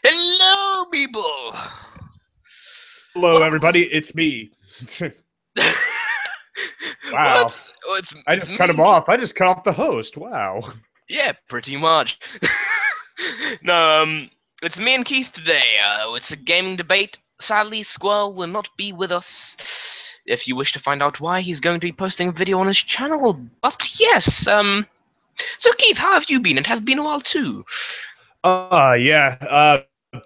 Hello, people. Hello, Welcome. everybody. It's me. well, Wow. I it's just me cut him and Keith. off. I just cut off the host. Wow. Yeah, pretty much. no, it's me and Keith today. It's a gaming debate. Sadly, Squirrel will not be with us. If you wish to find out why, he's going to be posting a video on his channel. But yes, so Keith, how have you been? It has been a while too. Yeah.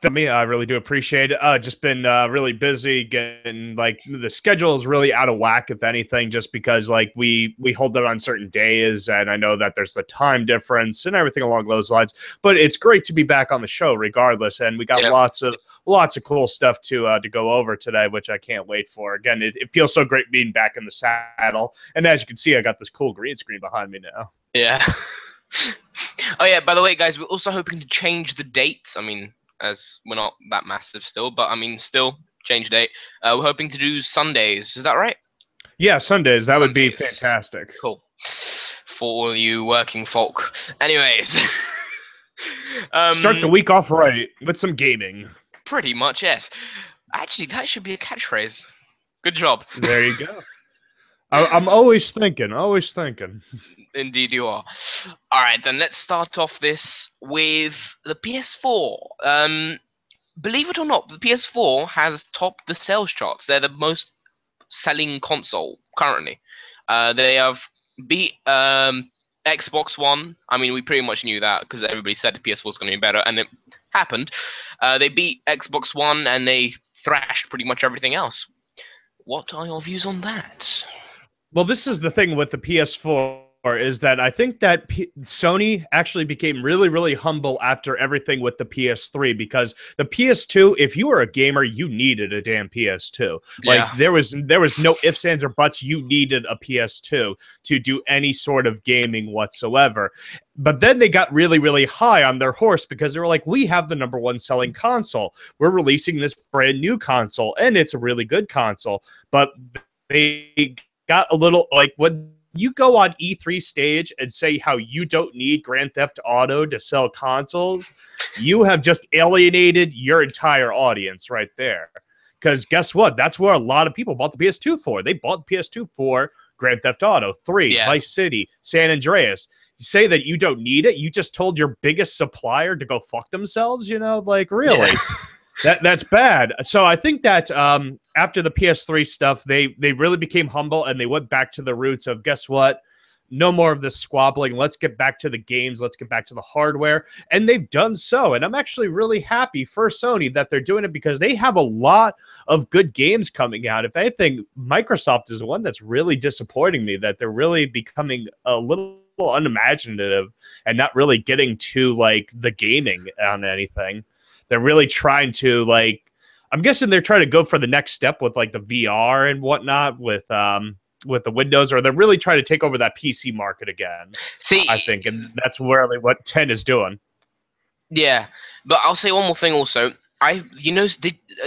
Me, I really do appreciate it. Just been really busy getting like the schedule is really out of whack, if anything, just because like we hold it on certain days, and I know that there's the time difference and everything along those lines. But it's great to be back on the show, regardless, and we got Yeah. lots of cool stuff to go over today, which I can't wait for. Again, it feels so great being back in the saddle, and as you can see, I got this cool green screen behind me now. Yeah. Oh yeah, by the way, guys, we're also hoping to change the date. I mean, as we're not that massive still, but I mean, still change date. We're hoping to do Sundays. Is that right? Yeah, Sundays. That would be Sundays. fantastic. Cool. For all you working folk. Anyways. Start the week off right with some gaming. Pretty much, yes. Actually, that should be a catchphrase. Good job. There you go. I'm always thinking, Indeed you are. Alright, then let's start off this with the PS4. Believe it or not, the PS4 has topped the sales charts. They're the most selling console currently. They have beat Xbox One. I mean, we pretty much knew that because everybody said the PS4 was going to be better, and it happened. They beat Xbox One, and they thrashed pretty much everything else. What are your views on that? Well, this is the thing with the PS4 is that I think that Sony actually became really, really humble after everything with the PS3, because the PS2, if you were a gamer, you needed a damn PS2. Like Yeah. there was no ifs, ands, or buts. You needed a PS2 to do any sort of gaming whatsoever. But then they got really, really high on their horse because they were like, we have the #1 selling console. We're releasing this brand new console, and it's a really good console. But they got a little like when you go on E3 stage and say how you don't need Grand Theft Auto to sell consoles, you have just alienated your entire audience right there. Because guess what? That's where a lot of people bought the PS2 for. They bought the PS2 for Grand Theft Auto 3, Yeah. Vice City, San Andreas. You say that you don't need it, you just told your biggest supplier to go fuck themselves, like really. Yeah. That's bad. So I think that after the PS3 stuff, they really became humble and they went back to the roots of, guess what? No more of this squabbling. Let's get back to the games. Let's get back to the hardware. And they've done so. And I'm actually really happy for Sony that they're doing it because they have a lot of good games coming out. If anything, Microsoft is the one that's really disappointing me, that they're really becoming a little unimaginative and not really getting to like the gaming on anything. They're really trying to I'm guessing they're trying to go for the next step with like the VR and whatnot with the Windows, or they're really trying to take over that PC market again. See, I think, and that's where what 10 is doing. yeah, but I'll say one more thing also.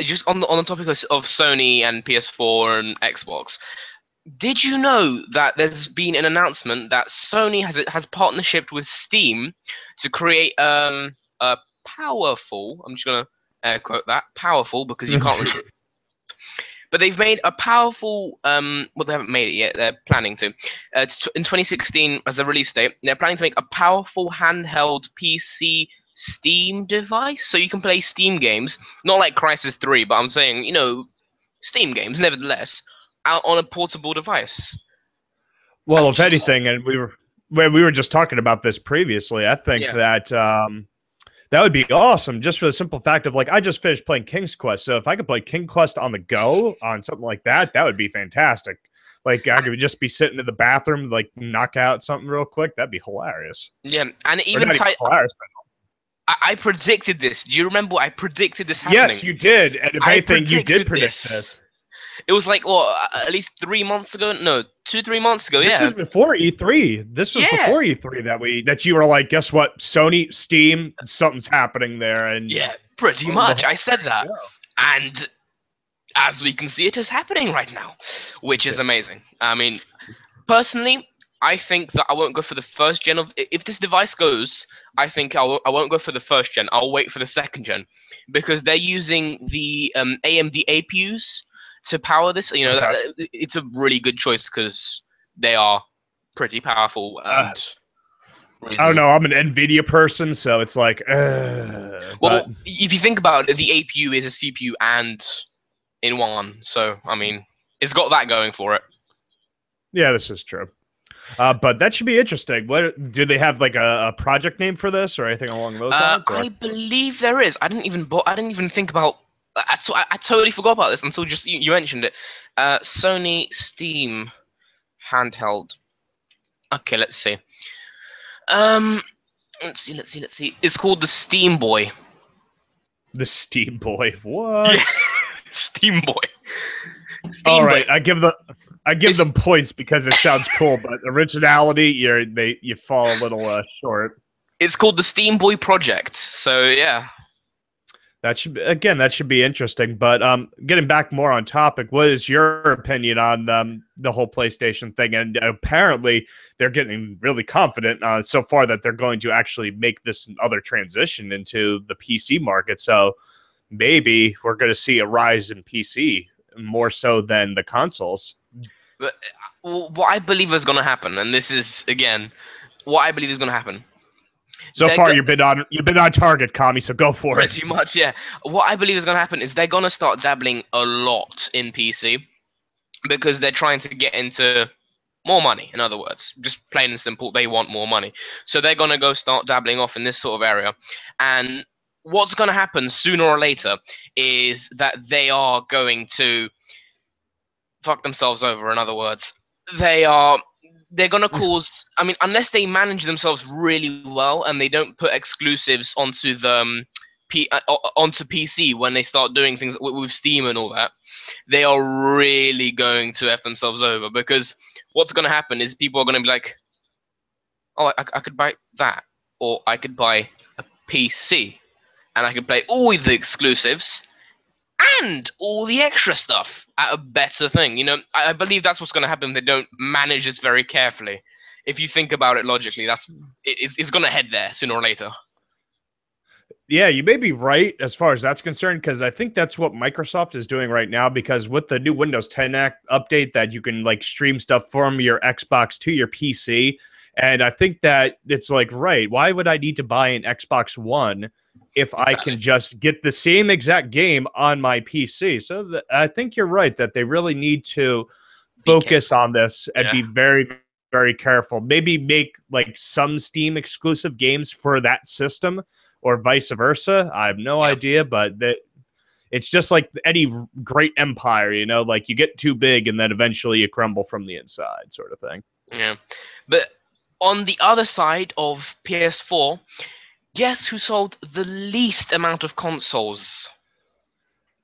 Just on the topic of Sony and PS4 and Xbox, did you know that there's been an announcement that Sony has partnership with Steam to create a powerful, I'm just gonna air quote that, powerful, because you can't really, but they've made a powerful well, they haven't made it yet, they're planning to, in 2016 as a release date. They're planning to make a powerful handheld PC Steam device, so you can play Steam games, not like Crysis 3, but I'm saying, Steam games nevertheless, out on a portable device. Well, if anything, and we were just talking about this previously, I think that that would be awesome, just for the simple fact of like, I just finished playing King's Quest, so if I could play King Quest on the go on something like that, that would be fantastic. Like I could just be sitting in the bathroom, like knock out something real quick. That'd be hilarious. Yeah, and even hilarious, I predicted this. Do you remember I predicted this happening? Yes, you did. And if anything, you did predict this. It was like, at least 3 months ago? No, 2-3 months ago, This was before E3. This was before E3 that you were like, guess what? Sony, Steam, something's happening there. And yeah, pretty much. I said that. Yeah. And as we can see, it is happening right now, which is amazing. I mean, personally, I think that I won't go for the first gen of. If this device goes, I think I won't go for the first gen. I'll wait for the second gen, because they're using the AMD APUs to power this. You know, Okay. it's a really good choice because they are pretty powerful Uh, and I don't reasonable. know. I'm an Nvidia person, so it's like, but Well, if you think about it, the APU is a CPU and in one. So I mean, it's got that going for it. yeah, this is true. But that should be interesting. What do they have, like a project name for this or anything along those lines? Or I believe there is. I didn't even think about. I totally forgot about this until just you mentioned it. Sony Steam handheld. Okay, let's see. Um, let's see. It's called the Steam Boy. the Steam Boy? Yeah, What? Steam Boy. All Steam Boy. right, I give It's them points because it sounds cool, but originality, you fall a little short. it's called the Steam Boy Project. So yeah. That should be interesting. But getting back more on topic, what is your opinion on the whole PlayStation thing? And apparently, they're getting really confident so far that they're going to actually make this other transition into the PC market. So maybe we're going to see a rise in PC more so than the consoles. But what I believe is going to happen, and this is again what I believe is going to happen. So They're far, go- you've been on target, Kami. So go for it. Pretty much, yeah. What I believe is going to happen is they're going to start dabbling a lot in PC because they're trying to get into more money. In other words, just plain and simple, they want more money. So they're going to go start dabbling off in this sort of area. And what's going to happen sooner or later is that they are going to fuck themselves over. In other words, they're gonna cause. I mean, unless they manage themselves really well and they don't put exclusives onto the onto PC when they start doing things with Steam and all that, they are really going to f themselves over, because what's gonna happen is people are gonna be like, oh, I could buy that, or I could buy a PC and I could play all the exclusives and all the extra stuff at a better thing. You know, I believe that's what's going to happen if they don't manage this very carefully. If you think about it logically, it's going to head there sooner or later. Yeah, you may be right as far as that's concerned, because I think that's what Microsoft is doing right now. Because with the new Windows 10 update, that you can like stream stuff from your Xbox to your PC, and I think that it's like, right, why would I need to buy an Xbox One if I Exactly. can just get the same exact game on my PC? So I think you're right that they really need to Be focus careful. on this and Yeah. be very, very careful. Maybe make like some Steam exclusive games for that system or vice versa. I have no Yeah. idea, but it's just like any great empire, you know, like you get too big and then eventually you crumble from the inside, sort of thing. Yeah. But on the other side of PS4, guess who sold the least amount of consoles?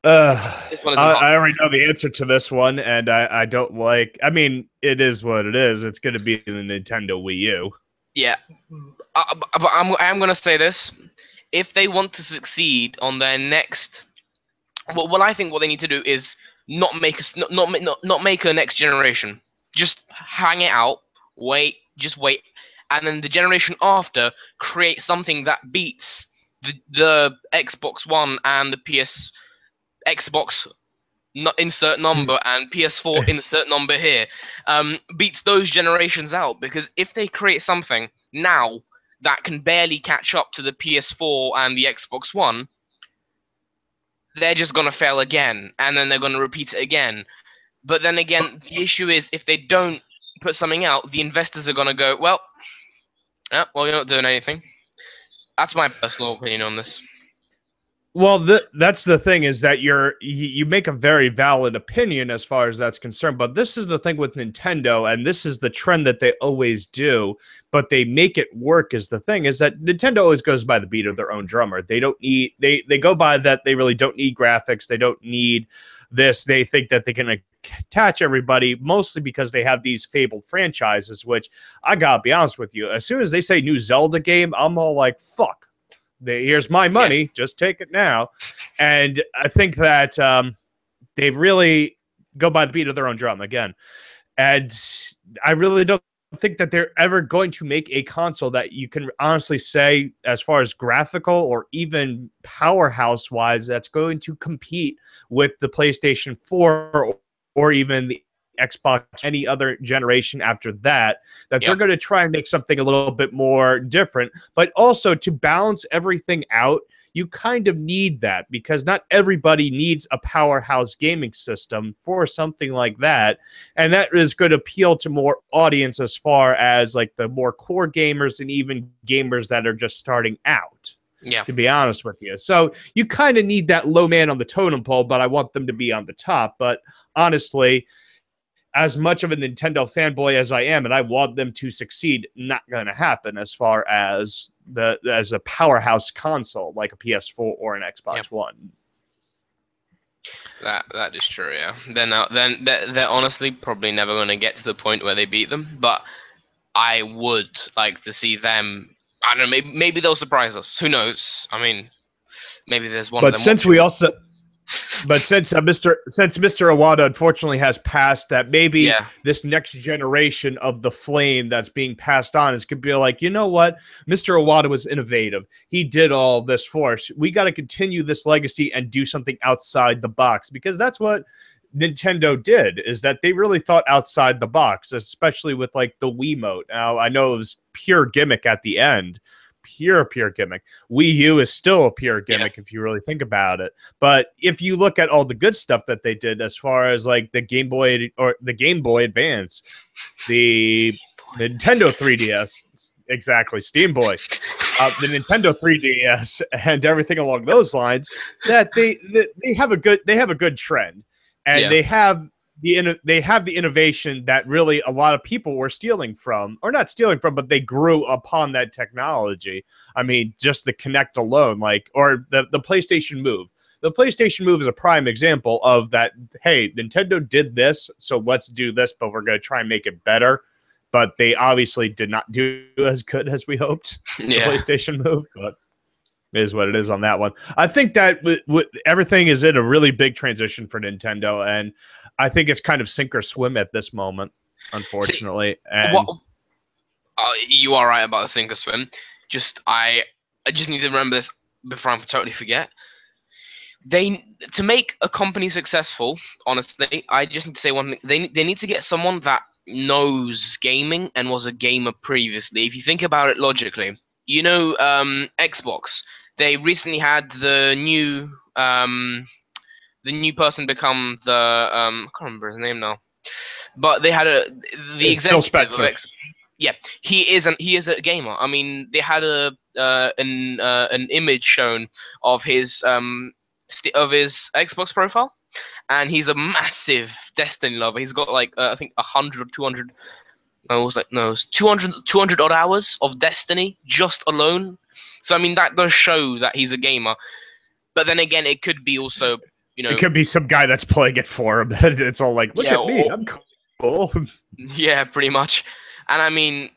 This one isn't hard. I already know the answer to this one, and I don't like. I mean, it is what it is. It's going to be the Nintendo Wii U. Yeah. But I'm going to say this. If they want to succeed on their next, well, I think what they need to do is not make us not make a next generation. Just hang it out, just wait, and then the generation after create something that beats the Xbox One and the Xbox, not insert number, and PS4 insert number here, beats those generations out. Because if they create something now that can barely catch up to the PS4 and the Xbox One, they're just gonna fail again, and then they're gonna repeat it again. But then again, the issue is if they don't put something out, the investors are gonna go, well, yeah, well, you're not doing anything. That's my personal opinion on this. Well, that's the thing, is that you make a very valid opinion as far as that's concerned, but this is the thing with Nintendo, and this is the trend that they always do, but they make it work. Is the thing is that Nintendo always goes by the beat of their own drummer. They don't need they go by that. They really don't need graphics. They don't need this. They think that they can attach everybody, mostly because they have these fabled franchises. Which I gotta be honest with you, as soon as they say new Zelda game, I'm all like, fuck. Here's my money. Yeah. Just take it now. And I think that they really go by the beat of their own drum again. And I really don't think that they're ever going to make a console that you can honestly say, as far as graphical or even powerhouse wise, that's going to compete with the PlayStation 4 or even the Xbox, any other generation after that, that they're going to try and make something a little bit more different. But also to balance everything out, you kind of need that, because not everybody needs a powerhouse gaming system for something like that. And that is going to appeal to more audience as far as like the more core gamers and even gamers that are just starting out. Yeah. To be honest with you. So you kind of need that low man on the totem pole, but I want them to be on the top. But honestly, as much of a Nintendo fanboy as I am, and I want them to succeed, not going to happen as far as a powerhouse console like a PS4 or an Xbox One. That is true. Yeah. Then they're honestly probably never going to get to the point where they beat them. But I would like to see them. I don't know. Maybe they'll surprise us. Who knows? I mean, maybe there's one. But of them since we also. But since Mr. Iwata unfortunately has passed, that maybe this next generation of the flame that's being passed on is going to be like, you know what? Mr. Iwata was innovative. He did all this for us. We got to continue this legacy and do something outside the box, because that's what Nintendo did, is that they really thought outside the box, especially with like the Wiimote. Now, I know it was pure gimmick at the end. Pure gimmick. Wii U is still a pure gimmick if you really think about it. But if you look at all the good stuff that they did, as far as like the Game Boy or the Game Boy Advance, the Nintendo 3DS, exactly, Steam Boy, the Nintendo 3DS, and everything along those lines, that they have a good trend, and they have the innovation that really a lot of people were stealing from, or not stealing from, but they grew upon that technology. I mean, just the Kinect alone, like, or the PlayStation Move. The PlayStation Move is a prime example of that. Hey, Nintendo did this, so let's do this, but we're going to try and make it better. But they obviously did not do as good as we hoped. The PlayStation Move, but it is what it is on that one. I think that everything is in a really big transition for Nintendo, and I think it's kind of sink or swim at this moment, unfortunately. You are right about the sink or swim. I just need to remember this before I totally forget. To make a company successful, honestly, I just need to say one thing. They need to get someone that knows gaming and was a gamer previously. If you think about it logically, you know, Xbox. They recently had the new person become the I can't remember his name now, but they had the executive of Xbox. Yeah, he is a gamer. I mean, they had an image shown of his Xbox profile, and he's a massive Destiny lover. He's got like I think 100, 200. No, it was 200 odd hours of Destiny just alone. So I mean, that does show that he's a gamer. But then again, it could be also, you know, it could be some guy that's playing it for him. It's all like, look at me, I'm cool. Yeah, pretty much. And I mean,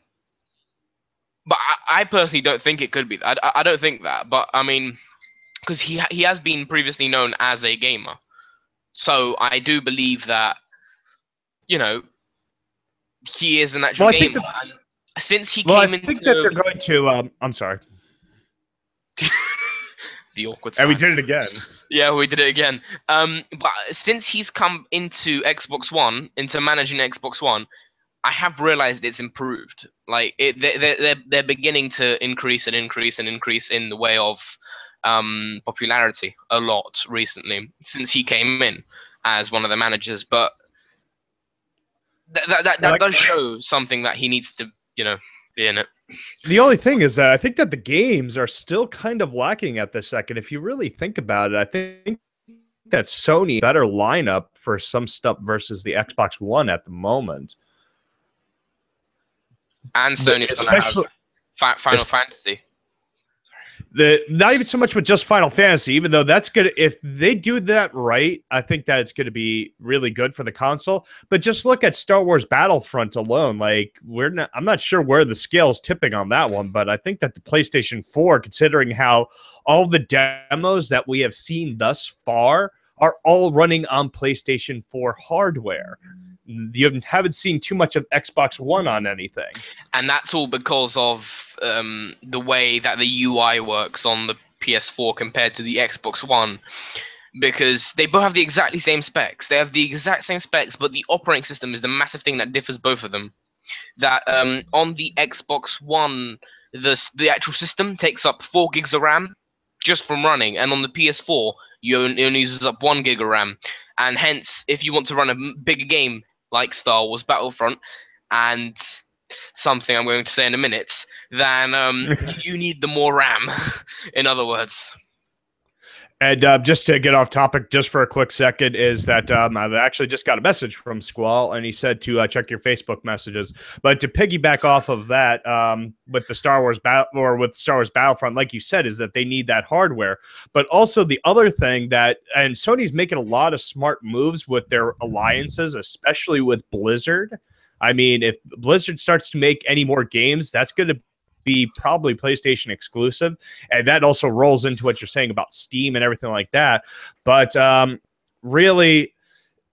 but I personally don't think it could be. I don't think that. But I mean, because he has been previously known as a gamer, so I do believe that, you know, he is an actual gamer. And since he came into, I think that they're going to. I'm sorry. The awkward. And we did it again. Yeah, we did it again. But since he's come into Xbox One, into managing Xbox One, I have realized it's improved. Like they're beginning to increase in the way of popularity a lot recently since he came in as one of the managers. But that does show something that he needs to, you know, be in it. The only thing is that I think that the games are still kind of lacking at this second. If you really think about it, I think that Sony better lineup for some stuff versus the Xbox One at the moment. And Sony's going to have Final Fantasy. Not even so much with just Final Fantasy, even though that's good. If they do that right, I think that it's going to be really good for the console. But just look at Star Wars Battlefront alone. Like, I'm not sure where the scale's tipping on that one, but I think that the PlayStation 4, considering how all the demos that we have seen thus far are all running on PlayStation 4 hardware. You haven't seen too much of Xbox One on anything. And that's all because of the way that the UI works on the PS4 compared to the Xbox One. Because they both have the exactly same specs. They have the exact same specs, but the operating system is the massive thing that differs both of them. That on the Xbox One, the actual system takes up 4 gigs of RAM just from running, and on the PS4, it only uses up 1 gig of RAM. And hence, if you want to run a bigger game like Star Wars Battlefront and something I'm going to say in a minute, then you need the more RAM, in other words. And just to get off topic, just for a quick second, is that I've actually just got a message from Squall, and he said to check your Facebook messages. But to piggyback off of that, with the Star Wars Battlefront, like you said, is that they need that hardware. But also the other thing and Sony's making a lot of smart moves with their alliances, especially with Blizzard. I mean, if Blizzard starts to make any more games, that's going to be probably PlayStation exclusive, and that also rolls into what you're saying about Steam and everything like that. But really,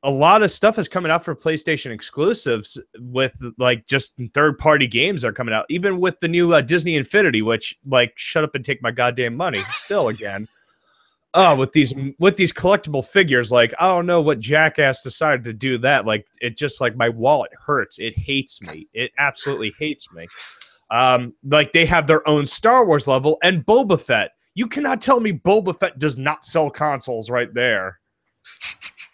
a lot of stuff is coming out for PlayStation exclusives with like just third-party games that are coming out, even with the new Disney Infinity, which like shut up and take my goddamn money still again. Oh, with these collectible figures, like I don't know what jackass decided to do that. Like it just like my wallet hurts. It hates me. It absolutely hates me. Like they have their own Star Wars level and Boba Fett. You cannot tell me Boba Fett does not sell consoles right there.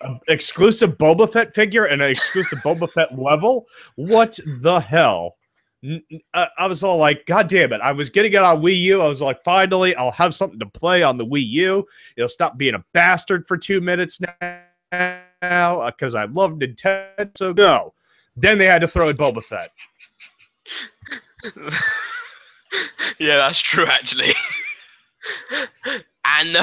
An exclusive Boba Fett figure and an exclusive Boba Fett level? What the hell? I was all like, God damn it. I was getting it on Wii U. I was like, finally, I'll have something to play on the Wii U. It'll stop being a bastard for 2 minutes now because I love Nintendo. So no. Then they had to throw in Boba Fett. Yeah, that's true, actually. And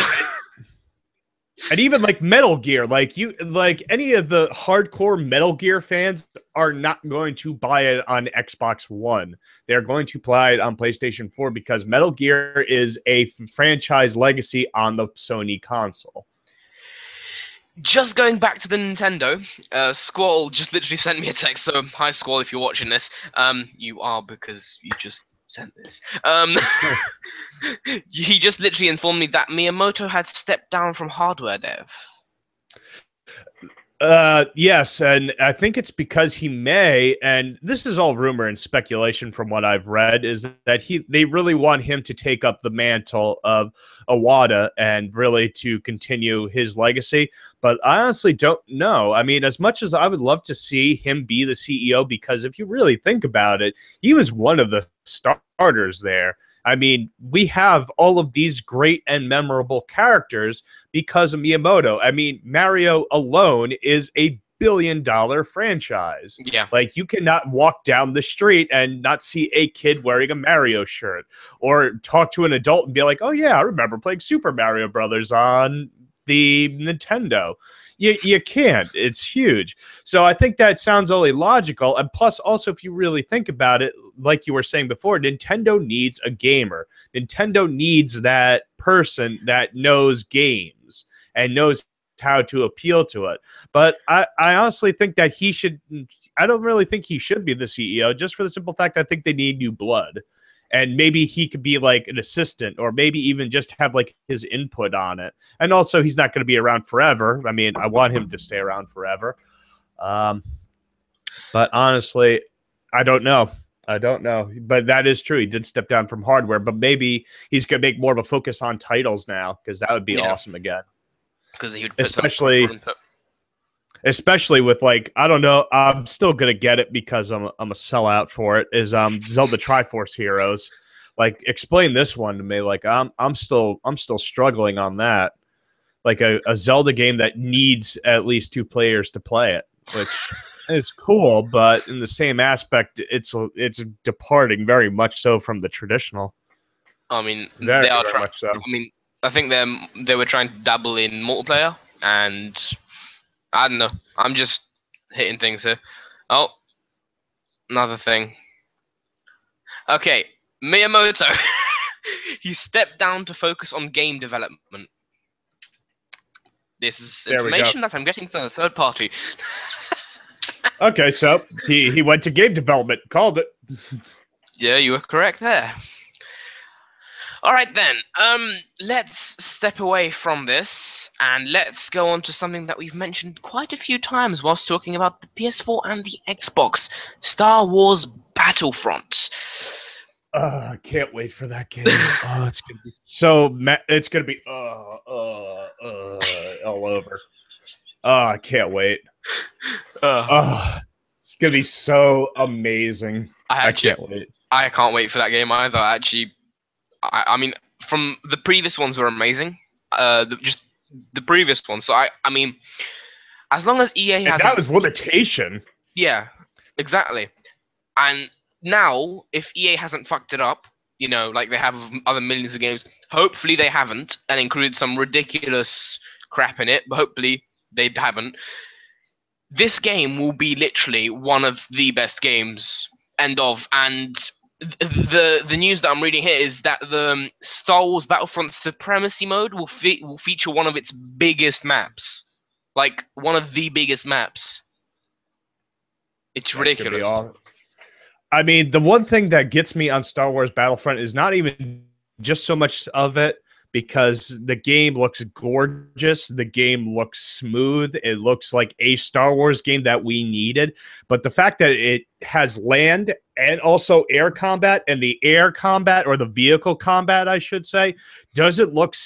and even like Metal Gear, like any of the hardcore Metal Gear fans are not going to buy it on Xbox One. They're going to buy it on PlayStation 4 because Metal Gear is a franchise legacy on the Sony console. just going back to the Nintendo, Squall just literally sent me a text. So, hi Squall, if you're watching this, you are because you just sent this. He just literally informed me that Miyamoto had stepped down from hardware dev. Yes, and I think it's because he may, and this is all rumor and speculation from what I've read, is that they really want him to take up the mantle of Iwata and really to continue his legacy. But I honestly don't know. I mean, as much as I would love to see him be the CEO, because if you really think about it, he was one of the starters there. I mean, we have all of these great and memorable characters because of Miyamoto. I mean, Mario alone is a billion-dollar franchise. Yeah. Like, you cannot walk down the street and not see a kid wearing a Mario shirt or talk to an adult and be like, oh, yeah, I remember playing Super Mario Brothers on the Nintendo. You can't. It's huge. So I think that sounds only logical. And plus, also, if you really think about it, like you were saying before, Nintendo needs a gamer. Nintendo needs that person that knows games and knows how to appeal to it. But I honestly think that I don't really think he should be the CEO, just for the simple fact I think they need new blood. And maybe he could be like an assistant or maybe even just have like his input on it. And also he's not going to be around forever. I mean, I want him to stay around forever. But honestly, I don't know. But that is true. He did step down from hardware, but maybe he's going to make more of a focus on titles now because that would be awesome again. Because he would especially with like, I don't know, I'm still gonna get it because I'm a sellout for it. Is Zelda Triforce Heroes? Like, explain this one to me. Like, I'm still struggling on that. Like a Zelda game that needs at least 2 players to play it, which is cool, but in the same aspect, it's departing very much so from the traditional. I mean, Very much so. I mean, I think they were trying to dabble in multiplayer, and I don't know. I'm just hitting things here. Oh, another thing. Okay, Miyamoto. He stepped down to focus on game development. This is There we go. information that I'm getting from a third party. Okay, so he went to game development. Called it. Yeah, you were correct there. All right then. Let's step away from this and let's go on to something that we've mentioned quite a few times whilst talking about the PS4 and the Xbox: Star Wars Battlefront. I can't wait for that game. Oh, it's gonna be so. It's gonna be all over. Oh, I can't wait. It's gonna be so amazing. I can't wait. I can't wait for that game either. Actually, I mean, from the previous ones were amazing. Just the previous ones. So I mean, as long as EA has that was limitation. Yeah, exactly. And now, if EA hasn't fucked it up, you know, like they have other millions of games, hopefully they haven't and included some ridiculous crap in it, but hopefully they haven't. This game will be literally one of the best games. End of. And the news that I'm reading here is that the Star Wars Battlefront Supremacy mode will feature one of its biggest maps, like one of the biggest maps. It's ridiculous. I mean, the one thing that gets me on Star Wars Battlefront is not even just so much of it, because the game looks gorgeous. The game looks smooth. It looks like a Star Wars game that we needed. But the fact that it has land and also air combat, and the air combat, or the vehicle combat, I should say, does it look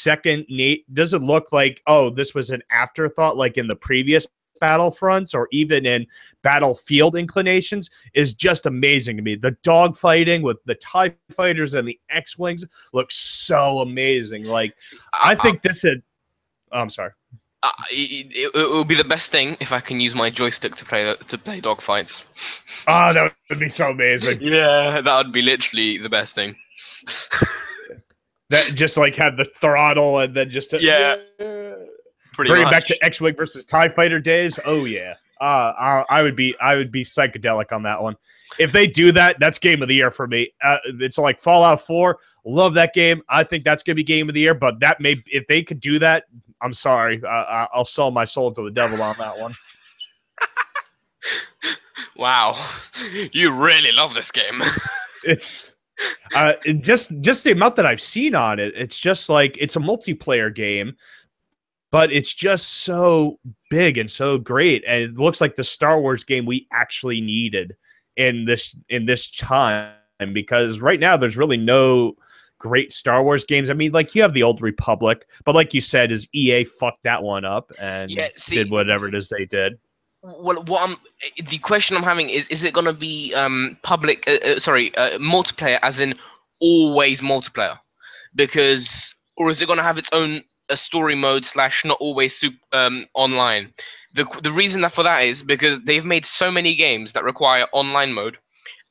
does it look like, oh, this was an afterthought like in the previous Battlefronts or even in Battlefield inclinations, is just amazing to me. The dogfighting with the TIE fighters and the X-Wings looks so amazing. Like, I think this is... Oh, I'm sorry. It will be the best thing if I can use my joystick to play dogfights. Oh, that would be so amazing. Yeah, that would be literally the best thing. That just like have the throttle and then just bring it back to X-Wing versus TIE Fighter days. Oh yeah. I would be psychedelic on that one. If they do that, that's game of the year for me. It's like Fallout 4. Love that game. I think that's gonna be game of the year. But that if they could do that, I'm sorry. I'll sell my soul to the devil on that one. Wow, you really love this game. It's just the amount that I've seen on it. It's just like, it's a multiplayer game, but it's just so big and so great, and it looks like the Star Wars game we actually needed in this time, because right now there's really no great Star Wars games. I mean, like, you have the Old Republic, but like you said, is EA fucked that one up and did whatever it is they did. Well, the question I'm having is it going to be multiplayer, as in always multiplayer, or is it going to have its own a story mode / not always online? The reason for that is because they've made so many games that require online mode,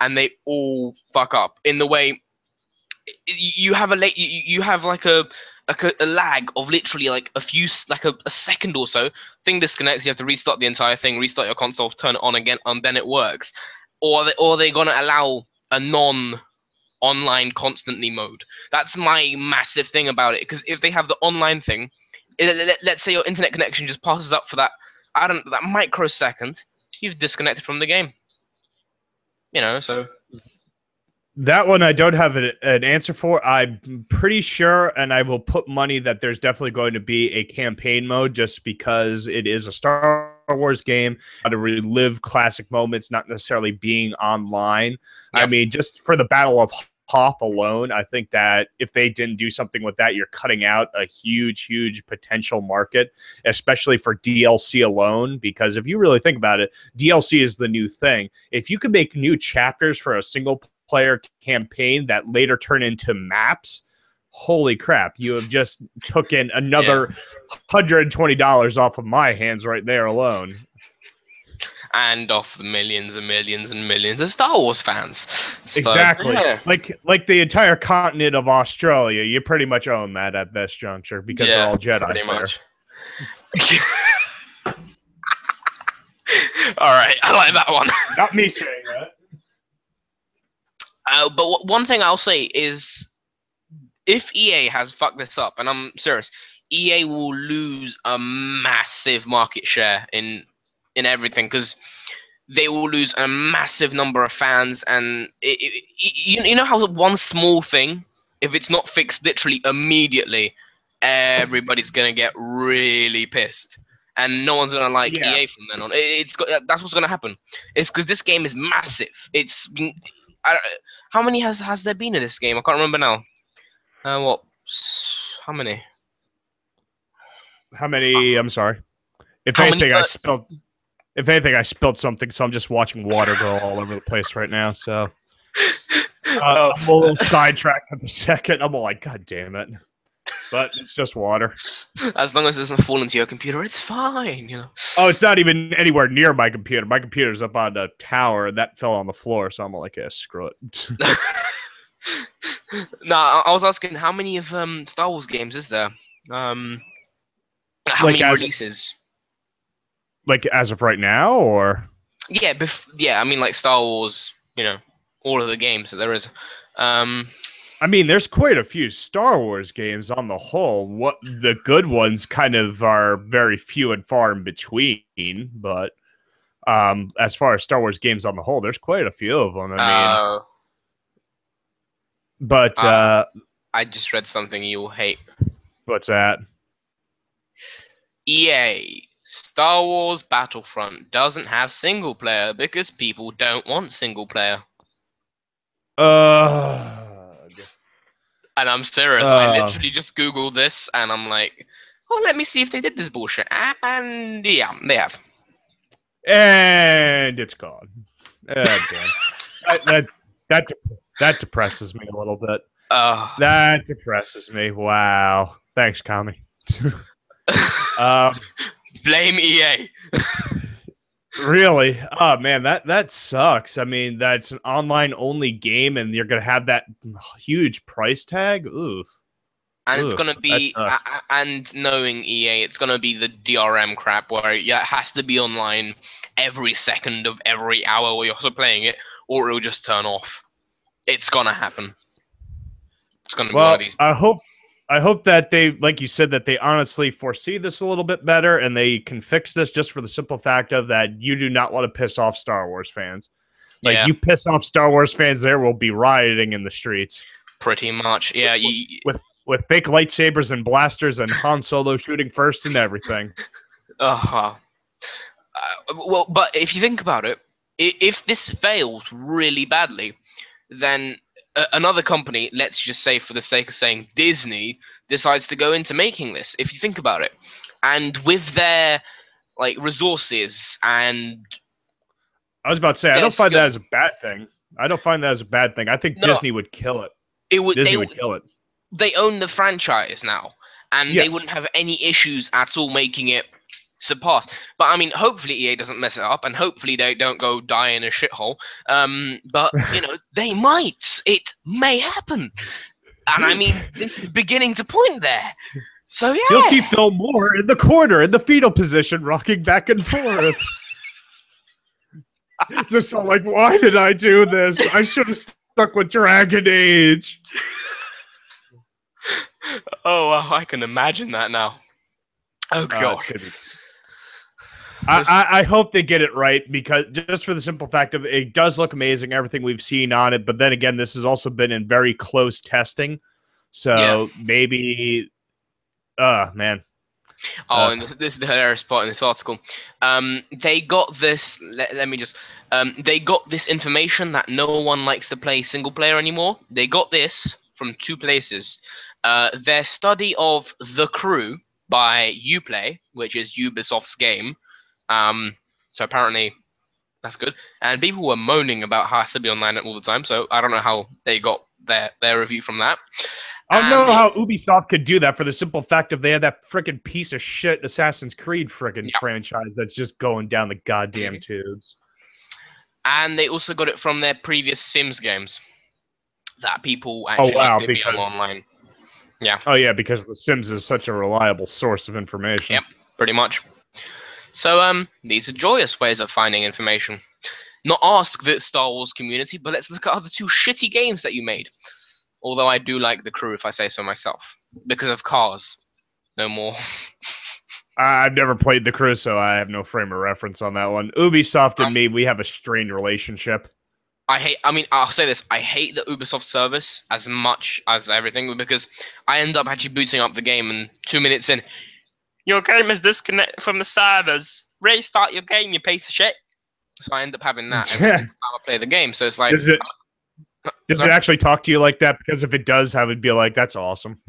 and they all fuck up in the way. You have like a lag of literally like a second or so. Thing disconnects. You have to restart the entire thing, restart your console, turn it on again, and then it works. Or are they gonna allow a non-online constantly mode? That's my massive thing about it. Because if they have the online thing, let's say your internet connection just passes up for that microsecond, you've disconnected from the game. You know, so. That one I don't have an answer for. I'm pretty sure, and I will put money that there's definitely going to be a campaign mode, just because it is a Star Wars game. How to relive classic moments, not necessarily being online. Yep. I mean, just for the Battle of Hoth alone, I think that if they didn't do something with that, you're cutting out a huge potential market, especially for DLC alone. Because if you really think about it, DLC is the new thing. If you could make new chapters for a single player campaign that later turn into maps, holy crap, you have just took in another $120 off of my hands right there alone. And off the millions and millions and millions of Star Wars fans. So, exactly. Yeah. Like the entire continent of Australia, you pretty much own that at this juncture, because they're all Jedi. Pretty much. All right, I like that one. Not me saying that. But one thing I'll say is, if EA has fucked this up, and I'm serious, EA will lose a massive market share in everything because they will lose a massive number of fans, and you know how one small thing, if it's not fixed literally immediately, everybody's gonna get really pissed, and no one's gonna like Yeah. EA from then on. That's what's gonna happen. It's because this game is massive. I, don't- how many has there been in this game? I can't remember now. What? How many? How many? I'm sorry. If How many? anything, I spilled. If anything, I spilled something, so I'm just watching water go all over the place right now. So Oh, I'm a little sidetracked for a second. I'm all like, God damn it! But it's just water. as long as it doesn't fall into your computer, it's fine. You know. Oh, it's not even anywhere near my computer. My computer's up on the tower, and that fell on the floor. So I'm like, yeah, screw it. No, I was asking how many of Star Wars games is there? Um, how like many as releases? like as of right now, or Yeah, yeah. I mean, like Star Wars. You know, all of the games that there is. Um, I mean, there's quite a few Star Wars games on the whole. What the good ones kind of are very few and far in between, but as far as Star Wars games on the whole, there's quite a few of them. I mean, uh, but I just read something you'll hate. what's that? EA Star Wars Battlefront doesn't have single player because people don't want single player. Ugh. And I'm serious. I literally just googled this, and I'm like, "Oh, let me see if they did this bullshit." And yeah, they have. And it's gone. Damn. That that depresses me a little bit. That depresses me. Wow. Thanks, Kami. Blame EA. Really? Oh man, that sucks. I mean, that's an online only game, and you're gonna have that huge price tag. Oof. And it's Oof. gonna That be, sucks. and knowing EA, it's gonna be the DRM crap where it has to be online every second of every hour where you're also playing it, or it'll just turn off. It's gonna happen. It's gonna be one of Well, these. I hope that they, like you said, that they honestly foresee this a little bit better, and they can fix this just for the simple fact of that you do not want to piss off Star Wars fans. Like Yeah, you piss off Star Wars fans, there will be rioting in the streets. pretty much. Yeah, With fake lightsabers and blasters and Han Solo shooting first and everything. uh-huh. Well, but if you think about it, if this fails really badly, then another company, let's just say for the sake of saying Disney, decides to go into making this. If you think about it, and with their like resources and I was about to say, I their don't find skill, that as a bad thing. I don't find that as a bad thing. I think no, Disney would kill it. it would Disney would kill it. they own the franchise now, and they Yes. wouldn't have any issues at all making it surpass. But I mean, hopefully EA doesn't mess it up, and hopefully they don't go die in a shithole. But you know, they might. It may happen, and I mean, this is beginning to point there. So yeah, You'll see Phil Moore in the corner in the fetal position, rocking back and forth. Just so like, why did I do this? I should have stuck with Dragon Age. Oh, well, I can imagine that now. Oh god. It's gonna be. I hope they get it right, because just for the simple fact of it does look amazing, everything we've seen on it. But then again, this has also been in very close testing, so maybe. Man. Oh, and this is the hilarious part in this article. They got this. Let me just. They got this information that no one likes to play single player anymore. They got this from two places. Their study of The Crew by Uplay, which is Ubisoft's game. So apparently that's good. And people were moaning about how it has to be online all the time. So I don't know how they got their review from that. I don't know how Ubisoft could do that for the simple fact of they had that freaking piece of shit Assassin's Creed freaking franchise that's just going down the goddamn tubes. And they also got it from their previous Sims games that people actually like to be on online. Yeah. Oh yeah, because The Sims is such a reliable source of information. Yep, pretty much. So these are joyous ways of finding information. Not ask the Star Wars community, but let's look at other two shitty games that you made. Although I do like The Crew, if I say so myself, because of cars. no more. I've never played The Crew, so I have no frame of reference on that one. Ubisoft and me, we have a strained relationship. I mean, I'll say this. I hate the Ubisoft service as much as everything because I end up actually booting up the game and 2 minutes in, your game is disconnected from the servers. Restart your game, you piece of shit. So I end up having that every single time I play the game. So it's like... Does it actually talk to you like that? Because if it does, I would be like, that's awesome.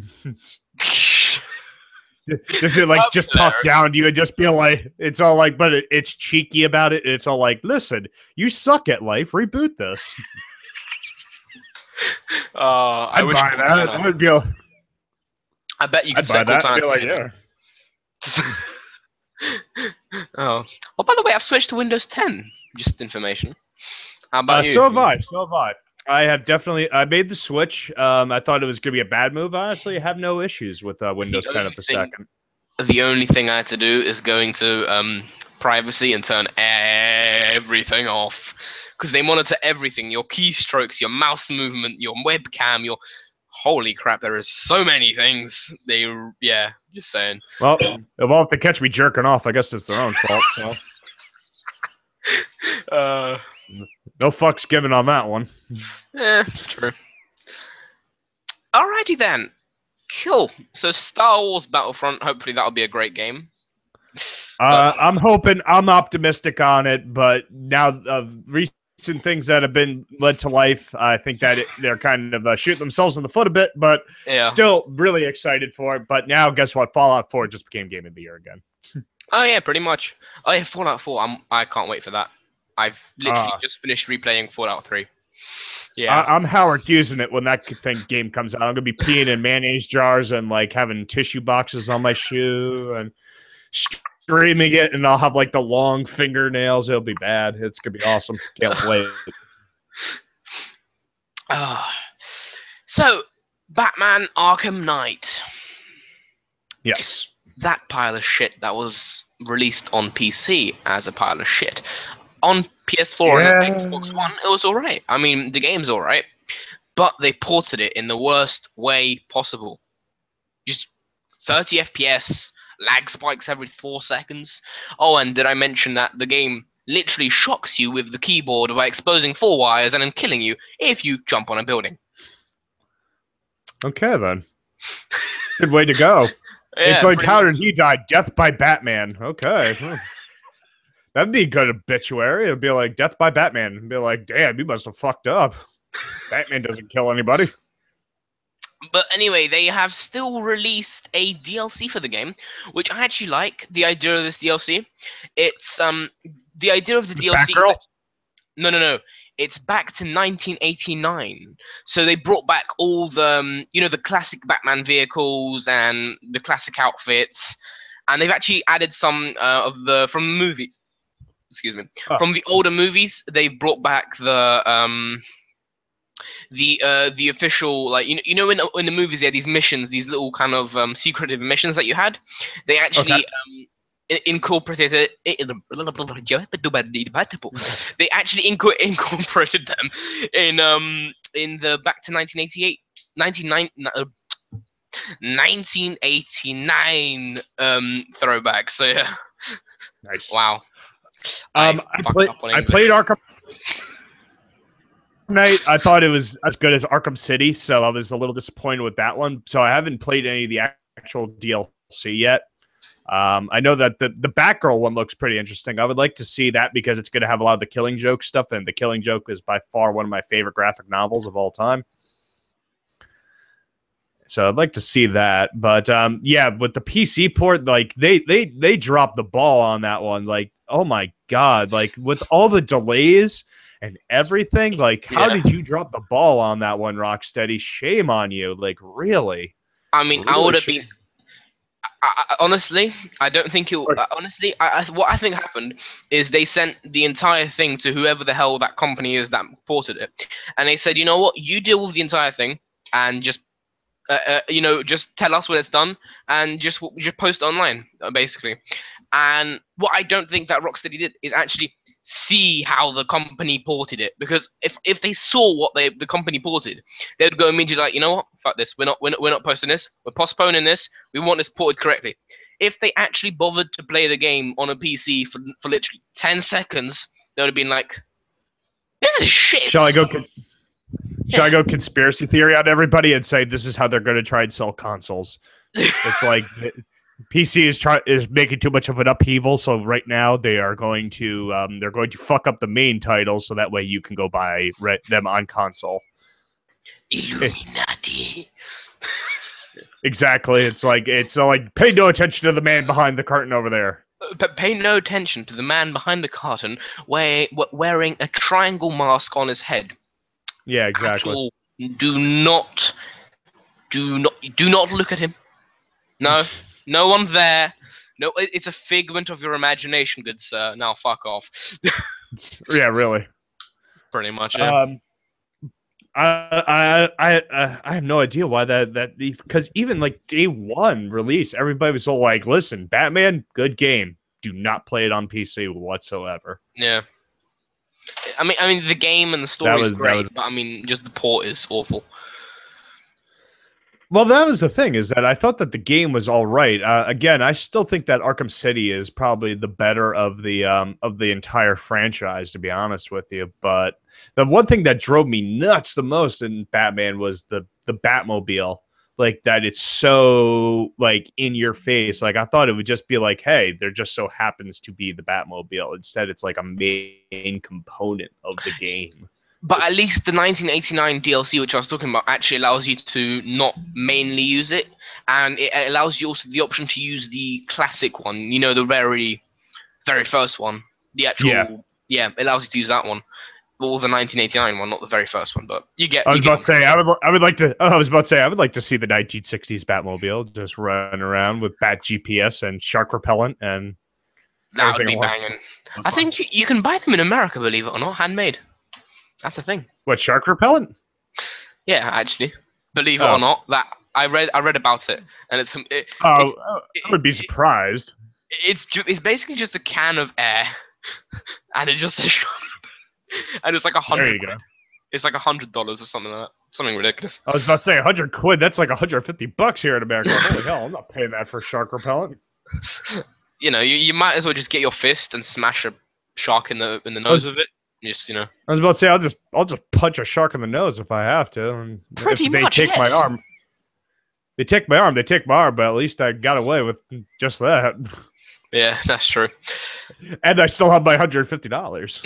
Does it like just talk down to you and just be like, it's all like, but it's cheeky about it. It's all like, listen, you suck at life. Reboot this. I wish buy that. I would be. I bet you could set Cortana to like, yeah. Oh, by the way, I've switched to Windows 10. Just information. How about you? So have I. I have definitely. I made the switch. I thought it was going to be a bad move. Honestly, I have no issues with Windows 10 at the second. The only thing I had to do is go into privacy and turn everything off because they monitor everything: your keystrokes, your mouse movement, your webcam, your. Holy crap! There is so many things. Just saying. Well, if they catch me jerking off, I guess it's their own fault. So. No fucks given on that one. It's true. Alrighty then. Cool. So Star Wars Battlefront, hopefully that'll be a great game. I'm hoping, I'm optimistic on it, but now recent things that have been led to life, I think that they're kind of shooting themselves in the foot a bit, but still really excited for it. But now, guess what? Fallout 4 just became Game of the Year again. Oh yeah, pretty much. Oh yeah, Fallout 4, I can't wait for that. I've literally just finished replaying Fallout 3. Yeah, I'm Howard Hughes in it when that game comes out. I'm gonna be peeing in mayonnaise jars and like having tissue boxes on my shoe and streaming it, and I'll have like the long fingernails. It'll be bad. It's gonna be awesome. Can't wait. So, Batman Arkham Knight. Yes. That pile of shit that was released on PC as a pile of shit. On PS4 and Xbox One, it was alright. I mean, the game's alright, but they ported it in the worst way possible. Just 30 FPS, lag spikes every 4 seconds. Oh, and did I mention that the game literally shocks you with the keyboard by exposing 4 wires and then killing you if you jump on a building? Okay, then. Good way to go. It's like, how did he die? Death by Batman. Okay. That'd be a good obituary. It'd be like, death by Batman. It'd be like, damn, you must have fucked up. Batman doesn't kill anybody. But anyway, they have still released a DLC for the game, which I actually like, the idea of this DLC. It's, the idea of the DLC... Batgirl? No. It's back to 1989. So they brought back all the, the classic Batman vehicles and the classic outfits. And they've actually added some from the movies. Excuse me. Oh. From the older movies, they've brought back the official, like, in the movies they had these missions, these little kind of secretive missions that you had. They actually incorporated it. They actually incorporated them in the back to 1989 throwback. So yeah. Nice. Wow. I played Arkham Knight. I thought it was as good as Arkham City, so I was a little disappointed with that one. So I haven't played any of the actual DLC yet. I know that the Batgirl one looks pretty interesting. I would like to see that because it's going to have a lot of the Killing Joke stuff, and the Killing Joke is by far one of my favorite graphic novels of all time. So I'd like to see that. But yeah, with the PC port, like they dropped the ball on that one. Like, oh my god, like with all the delays and everything, like how did you drop the ball on that one, Rocksteady? Shame on you. Like, really? I mean, really I would have been. Honestly, I don't think it. Honestly, what I think happened is they sent the entire thing to whoever the hell that company is that ported it, and they said, you know what, you deal with the entire thing, and just, just tell us when it's done, and just post online, basically. And what I don't think that Rocksteady did is actually see how the company ported it, because if they saw what the company ported, they would go immediately like, you know what, fuck this, we're not posting this, we're postponing this, we want this ported correctly. If they actually bothered to play the game on a PC for literally 10 seconds, they would have been like, this is shit. Shall I go? Shall I Yeah. go conspiracy theory on everybody and say this is how they're going to try and sell consoles? It's like PC is making too much of an upheaval, so right now they are going to fuck up the main title, so that way you can go buy them on console. Illuminati. Exactly. It's like pay no attention to the man behind the curtain over there. But pay no attention to the man behind the curtain wearing a triangle mask on his head. Yeah, exactly. Actual, do not look at him. No, no one there. No, it's a figment of your imagination, good sir. Now fuck off. Yeah, really. Pretty much. Yeah. I have no idea why that because even like day one release, everybody was all like, "Listen, Batman, good game. Do not play it on PC whatsoever." Yeah. I mean, the game and the story is great, but I mean, just the port is awful. Well, that was the thing, is that I thought that the game was all right. Again, I still think that Arkham City is probably the better of the entire franchise, to be honest with you. But the one thing that drove me nuts the most in Batman was the Batmobile. Like, that it's so, like, in your face. Like, I thought it would just be like, hey, there just so happens to be the Batmobile. Instead, it's like a main component of the game. But at least the 1989 DLC, which I was talking about, actually allows you to not mainly use it, and it allows you also the option to use the classic one. You know, the very first one. The actual, yeah, it allows you to use that one, or the 1989 one, not the very first one. But you get. I was about to say I would like to see the 1960s Batmobile just running around with Bat GPS and shark repellent, and that would be banging. I think you can buy them in America, believe it or not, handmade. That's a thing. What, shark repellent? Yeah, actually, believe it or not, that I read about it, and I would be surprised. It's basically just a can of air, and it just says, and it's like $100. There you go. It's like $100 or something like that. Something ridiculous. I was about to say $100. That's like $150 here in America. Holy hell! I'm not paying that for shark repellent. You know, you might as well just get your fist and smash a shark in the nose with it. Just, you know. I was about to say I'll just punch a shark in the nose if I have to. And Pretty if much, they take yes. my arm. They take my arm, but at least I got away with just that. Yeah, that's true. And I still have my $150.